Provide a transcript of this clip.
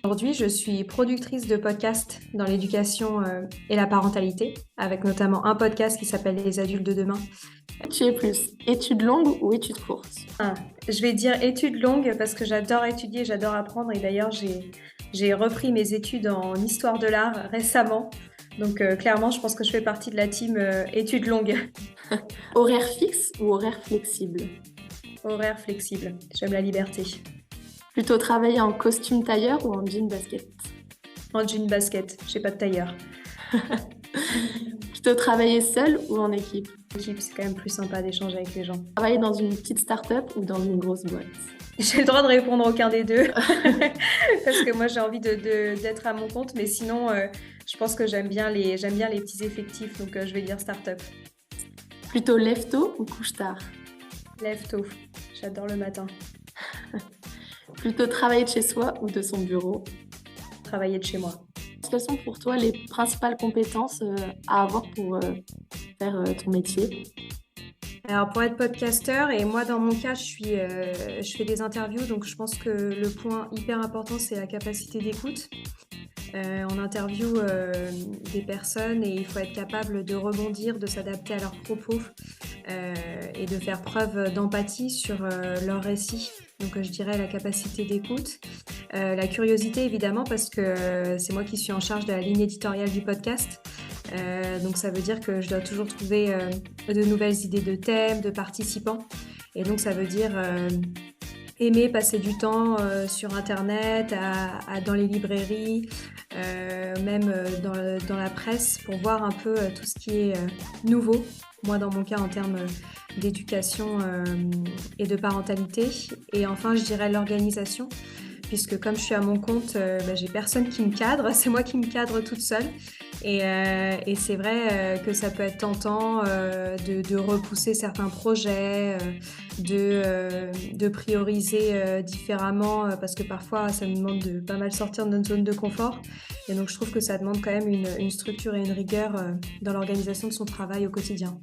Aujourd'hui, je suis productrice de podcasts dans l'éducation et la parentalité, avec notamment un podcast qui s'appelle Les adultes de demain. Tu es plus études longues ou études courtes? Je vais dire études longues parce que j'adore étudier, j'adore apprendre et d'ailleurs j'ai repris mes études en histoire de l'art récemment. Donc clairement, je pense que je fais partie de la team études longues. Horaire fixe ou horaire flexible? Horaire flexible, j'aime la liberté. Plutôt travailler en costume tailleur ou en jean basket? En jean basket, j'ai pas de tailleur. Plutôt travailler seul ou en équipe? L'équipe, c'est quand même plus sympa d'échanger avec les gens. Travailler dans une petite start-up ou dans une grosse boîte? J'ai le droit de répondre aucun des deux parce que moi j'ai envie d'être à mon compte, mais sinon je pense que j'aime bien les petits effectifs, donc je vais dire start-up. Plutôt lève-tôt ou couche-tard? Lève tôt, j'adore le matin. Plutôt travailler de chez soi ou de son bureau? Travailler de chez moi. Quelles sont pour toi les principales compétences à avoir pour faire ton métier? Alors pour être podcasteur, et moi dans mon cas je fais des interviews, donc je pense que le point hyper important c'est la capacité d'écoute. On interviewe des personnes et il faut être capable de rebondir, de s'adapter à leurs propos et de faire preuve d'empathie sur leur récit. Donc je dirais la capacité d'écoute, la curiosité évidemment parce que c'est moi qui suis en charge de la ligne éditoriale du podcast. Donc ça veut dire que je dois toujours trouver de nouvelles idées de thèmes, de participants. Et donc ça veut dire aimer passer du temps sur Internet, dans les librairies, même dans la presse, pour voir un peu tout ce qui est nouveau. Moi, dans mon cas, en termes d'éducation et de parentalité. Et enfin, je dirais l'organisation, puisque comme je suis à mon compte, j'ai personne qui me cadre, c'est moi qui me cadre toute seule. Et c'est vrai que ça peut être tentant de repousser certains projets, de prioriser différemment, parce que parfois ça nous demande de pas mal sortir de notre zone de confort. Et donc je trouve que ça demande quand même une structure et une rigueur dans l'organisation de son travail au quotidien.